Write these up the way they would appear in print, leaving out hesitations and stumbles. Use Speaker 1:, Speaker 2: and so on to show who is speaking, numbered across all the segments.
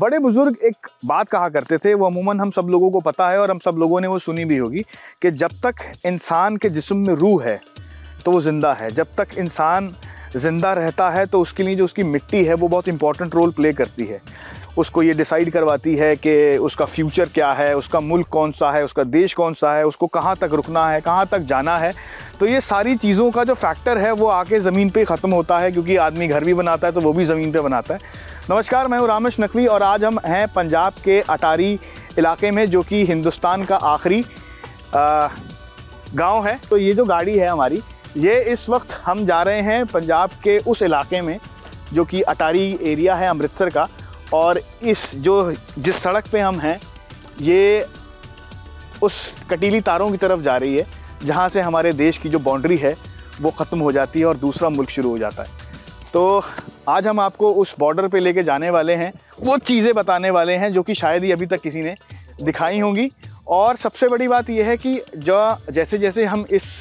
Speaker 1: बड़े बुजुर्ग एक बात कहा करते थे, वो अमूमन हम सब लोगों को पता है और हम सब लोगों ने वो सुनी भी होगी कि जब तक इंसान के जिस्म में रूह है तो वो ज़िंदा है। जब तक इंसान ज़िंदा रहता है तो उसके लिए जो उसकी मिट्टी है वो बहुत इंपॉर्टेंट रोल प्ले करती है। उसको ये डिसाइड करवाती है कि उसका फ्यूचर क्या है, उसका मुल्क कौन सा है, उसका देश कौन सा है, उसको कहाँ तक रुकना है, कहाँ तक जाना है। तो ये सारी चीज़ों का जो फैक्टर है वो आके ज़मीन पे ख़त्म होता है, क्योंकि आदमी घर भी बनाता है तो वो भी ज़मीन पे बनाता है। नमस्कार, मैं हूँ रामेश नकवी और आज हम हैं पंजाब के अटारी इलाके में, जो कि हिंदुस्तान का आखिरी गांव है। तो ये जो गाड़ी है हमारी, ये इस वक्त हम जा रहे हैं पंजाब के उस इलाके में जो कि अटारी एरिया है अमृतसर का। और जिस सड़क पे हम हैं ये उस कटीली तारों की तरफ जा रही है जहाँ से हमारे देश की जो बाउंड्री है वो ख़त्म हो जाती है और दूसरा मुल्क शुरू हो जाता है। तो आज हम आपको उस बॉर्डर पे लेके जाने वाले हैं, वो चीज़ें बताने वाले हैं जो कि शायद ही अभी तक किसी ने दिखाई होंगी। और सबसे बड़ी बात यह है कि जैसे जैसे हम इस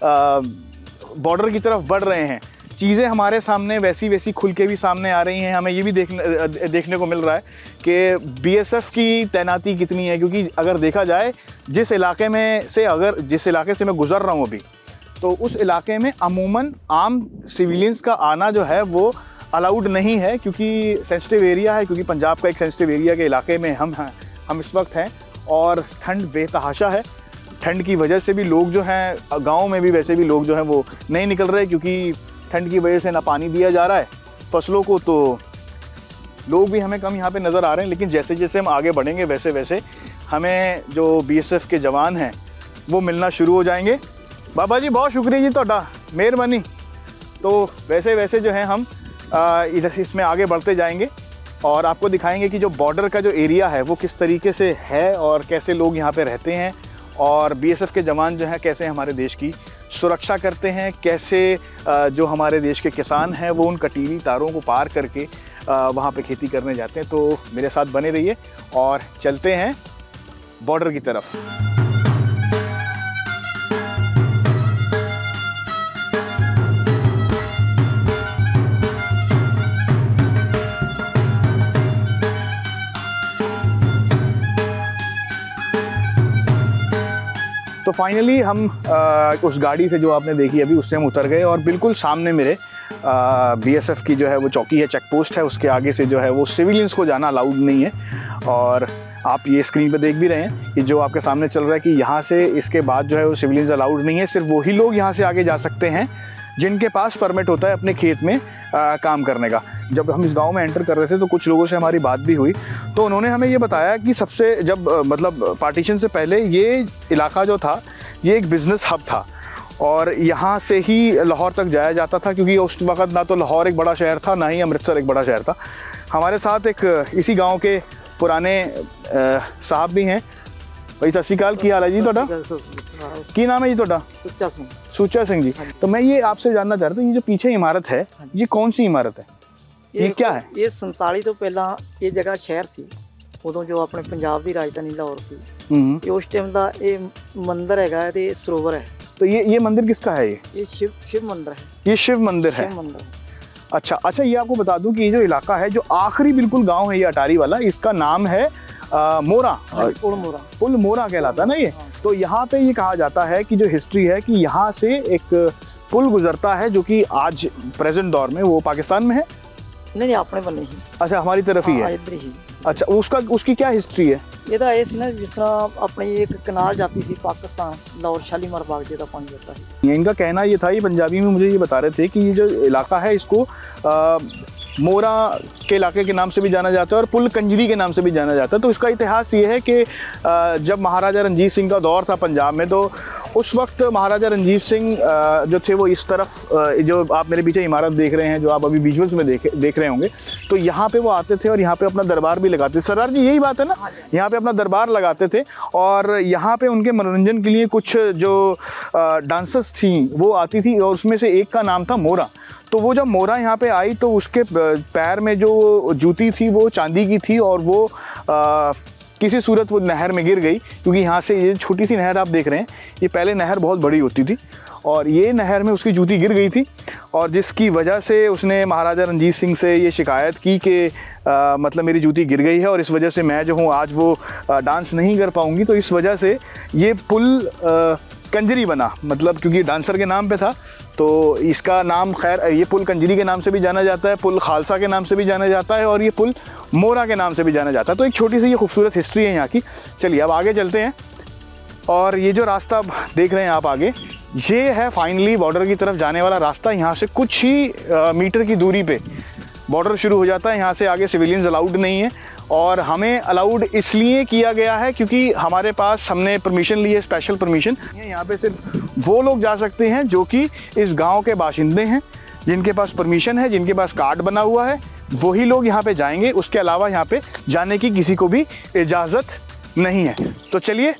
Speaker 1: बॉर्डर की तरफ बढ़ रहे हैं, चीज़ें हमारे सामने वैसी वैसी खुल के भी सामने आ रही हैं। हमें ये भी देखने को मिल रहा है कि बीएसएफ की तैनाती कितनी है, क्योंकि अगर देखा जाए जिस इलाके से मैं गुज़र रहा हूँ अभी, तो उस इलाके में अमूमन आम सिविलियंस का आना जो है वो अलाउड नहीं है, क्योंकि सेंसिटिव एरिया है, क्योंकि पंजाब का एक सेंसिटिव एरिया के इलाके में हम इस वक्त हैं। और ठंड बेतहाशा है। ठंड की वजह से भी लोग जो हैं, गाँव में भी वैसे भी लोग जो हैं वो नहीं निकल रहे, क्योंकि ठंड की वजह से ना पानी दिया जा रहा है फसलों को। तो लोग भी हमें कम यहाँ पे नज़र आ रहे हैं। लेकिन जैसे जैसे हम आगे बढ़ेंगे वैसे वैसे हमें जो बीएसएफ के जवान हैं वो मिलना शुरू हो जाएंगे। बाबा जी बहुत शुक्रिया जी, ਤੁਹਾਡਾ मेहरबानी। तो वैसे वैसे जो है हम इसमें आगे बढ़ते जाएंगे और आपको दिखाएंगे कि जो बॉर्डर का जो एरिया है वो किस तरीके से है और कैसे लोग यहाँ पे रहते हैं, और बीएसएफ के जवान जो हैं कैसे हमारे देश की सुरक्षा करते हैं, कैसे जो हमारे देश के किसान हैं वो उन कटीली तारों को पार करके वहाँ पे खेती करने जाते हैं। तो मेरे साथ बने रहिए और चलते हैं बॉर्डर की तरफ। तो फाइनली हम उस गाड़ी से जो आपने देखी अभी, उससे हम उतर गए और बिल्कुल सामने मेरे बीएसएफ की जो है वो चौकी है, चेक पोस्ट है। उसके आगे से जो है वो सिविलियंस को जाना अलाउड नहीं है। और आप ये स्क्रीन पे देख भी रहे हैं कि जो आपके सामने चल रहा है कि यहाँ से इसके बाद जो है वो सिविलियंस अलाउड नहीं है। सिर्फ वही लोग यहाँ से आगे जा सकते हैं जिनके पास परमिट होता है अपने खेत में काम करने का। जब हम इस गांव में एंटर कर रहे थे तो कुछ लोगों से हमारी बात भी हुई, तो उन्होंने हमें ये बताया कि मतलब पार्टीशन से पहले ये इलाका जो था ये एक बिज़नेस हब था और यहाँ से ही लाहौर तक जाया जाता था, क्योंकि उस वक़्त ना तो लाहौर एक बड़ा शहर था ना ही अमृतसर एक बड़ा शहर था। हमारे साथ एक इसी गाँव के पुराने साहब भी हैं। भाई सत श्री अकाल, की हाल है जी ਤੁਹਾਡਾ? की नाम है जी ਤੁਹਾਡਾ? सुच्चा सिंह जी। तो मैं ये आपसे जानना चाह रहा था, ये जो पीछे इमारत है ये कौन सी इमारत है, ये क्या है?
Speaker 2: ये 47 तो पहला ये जगह शहर सी, उदों जो अपने पंजाब की राजधानी लाहौर सी, ये उस टाइम का ये मंदिर है ते सरोवर है।
Speaker 1: तो ये मंदिर किसका है?
Speaker 2: ये शिव मंदिर है।
Speaker 1: ये शिव मंदिर है। अच्छा, ये आपको बता दूं कि ये जो इलाका है, जो आखिरी बिल्कुल गाँव है ये अटारी वाला, इसका नाम है मोरा, पुल मोरा कहलाता है ना ये। तो यहाँ पे ये कहा जाता है कि जो हिस्ट्री है कि यहाँ से एक पुल गुजरता है जो कि आज प्रेजेंट दौर में वो पाकिस्तान में है।
Speaker 2: नहीं अपने बने ही।
Speaker 1: अच्छा, हमारी तरफ ही है।
Speaker 2: इधर ही।
Speaker 1: अच्छा, उसकी क्या हिस्ट्री है?
Speaker 2: ये तो ऐसे ना, जिस तरह अपनी एक कनाल जाती थी पाकिस्तान, लाहौर शालीमार बाग जैसा पानी जाता है।
Speaker 1: इनका कहना ये था, ये पंजाबी में मुझे ये बता रहे थे कि ये जो इलाका है इसको मोरा के इलाके के नाम से भी जाना जाता है और पुल कंजरी के नाम से भी जाना जाता है। तो इसका इतिहास ये है कि जब महाराजा रंजीत सिंह का दौर था पंजाब में, तो उस वक्त महाराजा रंजीत सिंह जो थे वो इस तरफ, जो आप मेरे पीछे इमारत देख रहे हैं, जो आप अभी विजुअल्स में देख रहे होंगे, तो यहाँ पे वो आते थे और यहाँ पे अपना दरबार भी लगाते थे। सरदार जी यही बात है ना, यहाँ पे अपना दरबार लगाते थे और यहाँ पे उनके मनोरंजन के लिए कुछ जो डांसर्स थी वो आती थी और उसमें से एक का नाम था मोरा। तो वो जब मोरा यहाँ पे आई तो उसके पैर में जो जूती थी वो चांदी की थी और वो किसी सूरत वो नहर में गिर गई, क्योंकि यहाँ से ये छोटी सी नहर आप देख रहे हैं, ये पहले नहर बहुत बड़ी होती थी और ये नहर में उसकी जूती गिर गई थी, और जिसकी वजह से उसने महाराजा रणजीत सिंह से ये शिकायत की कि मतलब मेरी जूती गिर गई है और इस वजह से मैं जो हूँ आज वो डांस नहीं कर पाऊँगी। तो इस वजह से ये पुल कंजरी बना, मतलब क्योंकि डांसर के नाम पे था तो इसका नाम, खैर ये पुल कंजरी के नाम से भी जाना जाता है, पुल खालसा के नाम से भी जाना जाता है और ये पुल मोरा के नाम से भी जाना जाता है। तो एक छोटी सी ये खूबसूरत हिस्ट्री है यहाँ की। चलिए अब आगे चलते हैं, और ये जो रास्ता देख रहे हैं आप आगे, ये है फाइनली बॉर्डर की तरफ जाने वाला रास्ता। यहाँ से कुछ ही मीटर की दूरी पे बॉर्डर शुरू हो जाता है, यहाँ से आगे सिविलियंस अलाउड नहीं है, और हमें अलाउड इसलिए किया गया है क्योंकि हमारे पास, हमने परमिशन ली है, स्पेशल परमिशन। यहाँ पे सिर्फ वो लोग जा सकते हैं जो कि इस गांव के बाशिंदे हैं, जिनके पास परमिशन है, जिनके पास कार्ड बना हुआ है, वही लोग यहाँ पे जाएंगे। उसके अलावा यहाँ पे जाने की किसी को भी इजाज़त नहीं है। तो चलिए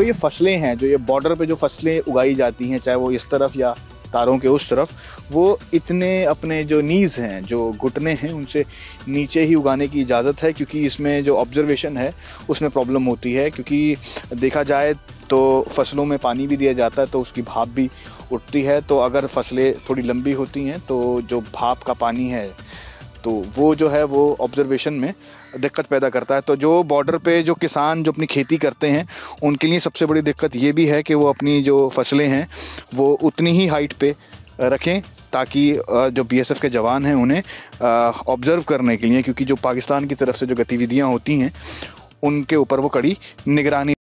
Speaker 1: जो ये फसलें हैं, जो ये बॉर्डर पे जो फसलें उगाई जाती हैं, चाहे वो इस तरफ या तारों के उस तरफ, वो इतने अपने जो नीज़ हैं, जो घुटने हैं, उनसे नीचे ही उगाने की इजाज़त है, क्योंकि इसमें जो ऑब्जर्वेशन है उसमें प्रॉब्लम होती है। क्योंकि देखा जाए तो फसलों में पानी भी दिया जाता है तो उसकी भाप भी उठती है, तो अगर फसलें थोड़ी लंबी होती हैं तो जो भाप का पानी है तो वो जो है वो ऑब्जर्वेशन में दिक्कत पैदा करता है। तो जो बॉर्डर पे जो किसान जो अपनी खेती करते हैं उनके लिए सबसे बड़ी दिक्कत ये भी है कि वो अपनी जो फसलें हैं वो उतनी ही हाइट पे रखें, ताकि जो बीएसएफ के जवान हैं उन्हें ऑब्ज़र्व करने के लिए, क्योंकि जो पाकिस्तान की तरफ से जो गतिविधियाँ होती हैं उनके ऊपर वो कड़ी निगरानी।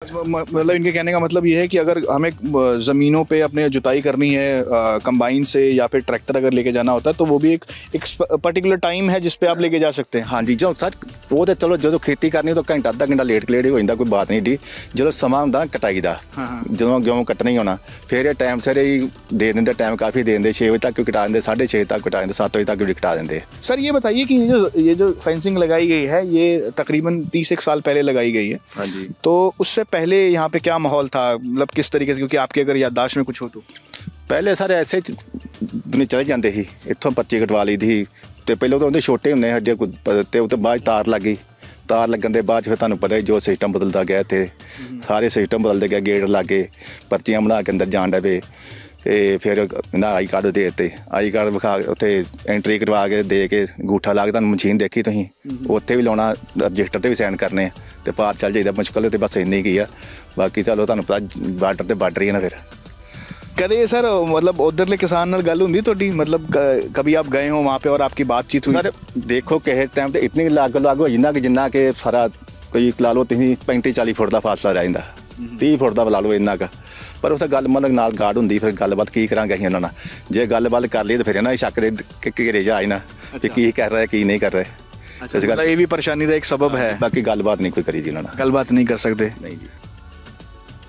Speaker 1: मतलब इनके कहने का मतलब ये है कि अगर हमें ज़मीनों पे अपने जुताई करनी है कंबाइन से या फिर ट्रैक्टर अगर लेके जाना होता है तो वो भी एक पर्टिकुलर टाइम है जिस पे आप लेके जा सकते हैं।
Speaker 3: हाँ जी, जो सच वो तो चलो जो खेती करनी तो घंटा अद्धा घंटा लेट ही हो जाता, कोई बात नहीं डी। जो समा होंगे कटाई का, जो गेहूँ कट्टना ही होना, फिर ये टाइम सिर ही दे देंगे, टाइम काफ़ी दे देंगे, 6 बजे तक भी कटा देंगे, 6:30 तक कटा देंगे, 7 बजे तक भी कटा देंगे।
Speaker 1: सर ये बताइए कि ये जो फेंसिंग लगाई गई है ये तकरीबन 30 साल पहले लगाई गई है।
Speaker 3: हाँ जी।
Speaker 1: तो उससे पहले यहाँ पे क्या माहौल था, मतलब किस तरीके से, क्योंकि आपके अगर याददाश्त में कुछ हो तो?
Speaker 3: पहले सारे ऐसे दुनिया चले जाते ही, इतों पर्ची कटवा ली थी। तो पहले तो उन्हें छोटे होंगे हजे तो उसके बाद तार लग गई, तार लगन के बाद फिर तुहानूं पता ही जो सिस्टम बदलता गया, इत्थे सारे सिस्टम बदलते गए, गेट लग गए, पर्चियां बना के अंदर जान डे पे, फिर ना आई कार्ड दे दिते, आई कार्ड विखा उत्थे एंट्री करवा के दे के अंगूठा ला के तुहानूं मशीन देखी तुसीं उत्थे भी लाउणा, रजिस्टर ते भी साइन करने ते पार चल जाइदा। मुश्किल तो बस इन्नी की आ, बाकी चलो तुहानूं पता बार्डर ते बार्डर ही है ना। फिर
Speaker 1: कदे सर मतलब उधरले किसान नाल गल हुंदी तुहाडी, मतलब कभी आप गए हो वहाँ पे और आपकी बातचीत हुई?
Speaker 3: सर देखो किसी टाइम तो इतनी लाग हो जिन्ना कि जिन्ना कि सारा कोई ला लो तुसीं 35-40 फुट का फासला रह जाता, 30 फुट का ला लो इन्ना का, पर उस गल मतलब नाल गार्ड हुंदी, फिर गलबात की करांगे असीं उन्हां नाल। जे गलबात कर ली तो फिर इन्हां शक दे घेरे जा आना कि की कर रहा है की नहीं कर रहे।
Speaker 1: अच्छा, मतलब ये भी परेशानी का एक सबब है।
Speaker 3: बाकी गलबात नहीं कोई करी जी, उन्होंने
Speaker 1: गलबात नहीं कर सकते।
Speaker 3: नहीं जी।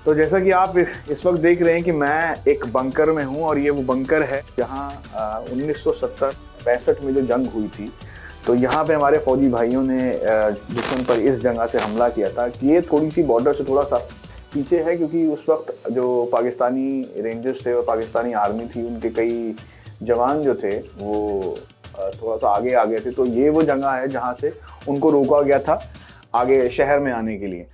Speaker 1: तो जैसा कि आप इस वक्त देख रहे हैं कि मैं एक बंकर में हूं और ये वो बंकर है जहां 1970-65 में जो जंग हुई थी, तो यहाँ पे हमारे फौजी भाइयों ने दुश्मन पर इस जगह से हमला किया था। कि ये थोड़ी सी बॉर्डर से थोड़ा सा पीछे है, क्योंकि उस वक्त जो पाकिस्तानी रेंजर्स थे और पाकिस्तानी आर्मी थी उनके कई जवान जो थे वो थोड़ा सा आगे आ गए थे। तो ये वो जगह है जहाँ से उनको रोका गया था आगे शहर में आने के लिए।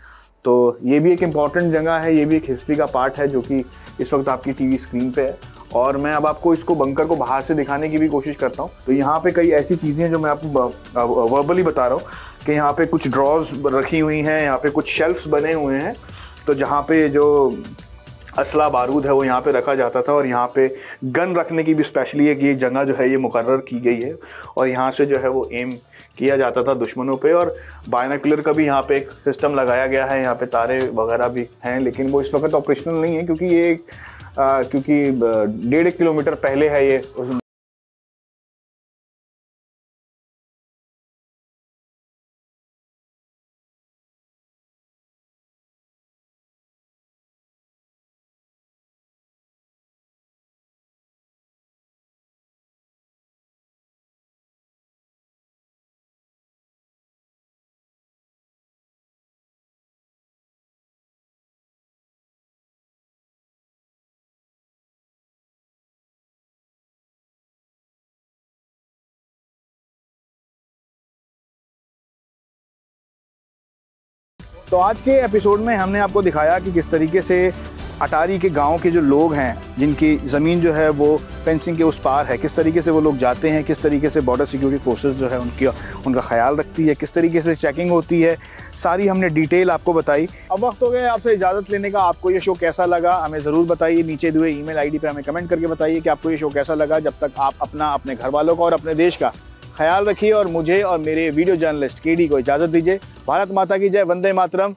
Speaker 1: तो ये भी एक इम्पॉर्टेंट जगह है, ये भी एक हिस्ट्री का पार्ट है जो कि इस वक्त आपकी टीवी स्क्रीन पे है। और मैं अब आपको इसको बंकर को बाहर से दिखाने की भी कोशिश करता हूँ। तो यहाँ पे कई ऐसी चीज़ें हैं जो मैं आपको वर्बली बता रहा हूँ कि यहाँ पे कुछ ड्रॉज रखी हुई हैं, यहाँ पे कुछ शेल्फ्स बने हुए हैं, तो जहाँ पे जो असला बारूद है वो यहाँ पे रखा जाता था। और यहाँ पे गन रखने की भी स्पेशली एक ये जगह जो है ये मुकर्रर की गई है और यहाँ से जो है वो एम किया जाता था दुश्मनों पे। और बायनोकुलर का भी यहाँ पे एक सिस्टम लगाया गया है, यहाँ पे तारे वगैरह भी हैं, लेकिन वो इस वक्त ऑपरेशनल नहीं है क्योंकि ये क्योंकि 1.5 किलोमीटर पहले है ये। तो आज के एपिसोड में हमने आपको दिखाया कि किस तरीके से अटारी के गांव के जो लोग हैं, जिनकी ज़मीन जो है वो फेंसिंग के उस पार है, किस तरीके से वो लोग जाते हैं, किस तरीके से बॉर्डर सिक्योरिटी फोर्सेस जो है उनका ख्याल रखती है, किस तरीके से चेकिंग होती है, सारी हमने डिटेल आपको बताई। अब वक्त हो गया आपसे इजाज़त लेने का। आपको ये शो कैसा लगा हमें ज़रूर बताइए, नीचे दिए ईमेल आईडी पे हमें कमेंट करके बताइए कि आपको ये शो कैसा लगा। जब तक आप अपना, अपने घर वालों का और अपने देश का ख्याल रखिए और मुझे और मेरे वीडियो जर्नलिस्ट केडी को इजाज़त दीजिए। भारत माता की जय, वंदे मातरम।